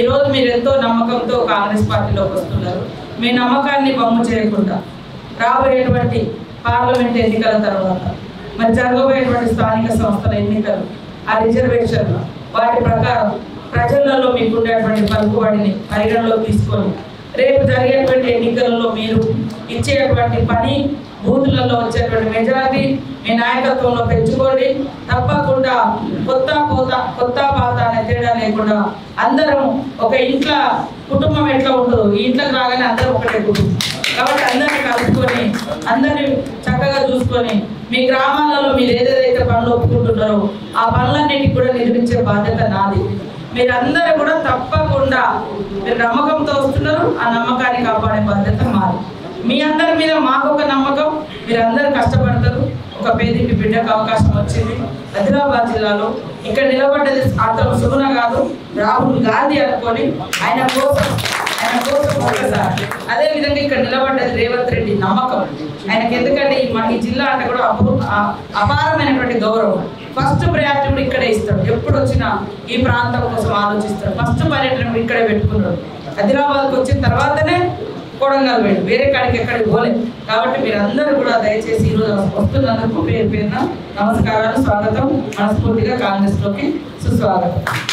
ఈరోజు మీరు ఎంతో నమ్మకంతో కాంగ్రెస్ పార్టీలోకి వస్తున్నారు. మీ నమ్మకాన్ని బొమ్మ చేయకుండా రాబోయేటువంటి పార్లమెంట్ ఎన్నికల తర్వాత మరి జరగబోయేటువంటి స్థానిక సంస్థల ఎన్నికలు, ఆ రిజర్వేషన్లు వాటి ప్రకారం ప్రజలలో మీకు ఉండేటువంటి పలుకుబడిని పరిగణలోకి తీసుకొని రేపు జరిగేటువంటి ఎన్నికలలో మీరు ఇచ్చేటువంటి పని, బూతులలో వచ్చేటువంటి మెజారిటీ మీ నాయకత్వంలో పెంచుకోండి. తప్పకుండా కొత్త పాత అనే తేడా లేకుండా అందరం ఒక ఇంట్లో కుటుంబం ఎట్లా ఉంటుందో ఈ ఇంట్లోకి రాగానే అందరూ ఒకటే కుటుంబం కాబట్టి అందరినీ కలుపుకొని అందరినీ చక్కగా చూసుకొని మీ గ్రామాలలో మీరు ఏదైతే పనులు ఒప్పుకుంటున్నారో ఆ పనులన్నిటికీ కూడా నిర్మించే బాధ్యత నాది. మీరందరూ కూడా తప్పకుండా మీరు నమ్మకంతో వస్తున్నారు, ఆ నమ్మకాన్ని కాపాడే బాధ్యత మాది. మీ అందరి మీద మాకు ఒక నమ్మకం, మీరందరూ కష్టపడతారు. ఒక పేదింటి బిడ్డకు అవకాశం వచ్చింది ఆదిలాబాద్ జిల్లాలో. ఇక్కడ నిలబడ్డది అతను సుగుణ కాదు, రాహుల్ గాంధీ అనుకొని ఆయన కోసం ఒకసారి అదేవిధంగా ఇక్కడ నిలబడ్డది రేవంత్ రెడ్డి నమ్మకం ఆయనకి. ఎందుకంటే ఈ జిల్లా అంటే కూడా అపారమైనటువంటి గౌరవం. ఫస్ట్ ప్రయారిటీ కూడా ఇక్కడే ఇస్తాడు. ఎప్పుడు వచ్చినా ఈ ప్రాంతం కోసం ఆలోచిస్తాడు. ఫస్ట్ పర్యటన ఇక్కడే పెట్టుకున్నాడు. ఆదిలాబాద్కి వచ్చిన తర్వాతనే కొడంగల్ వెళ్ళి వేరే కాడికి ఎక్కడికి పోలేదు. కాబట్టి మీరందరూ కూడా దయచేసి ఈరోజు వస్తున్నందుకు పేరు పేరున నమస్కారాలు, స్వాగతం. మనస్ఫూర్తిగా కాంగ్రెస్లోకి సుస్వాగతం.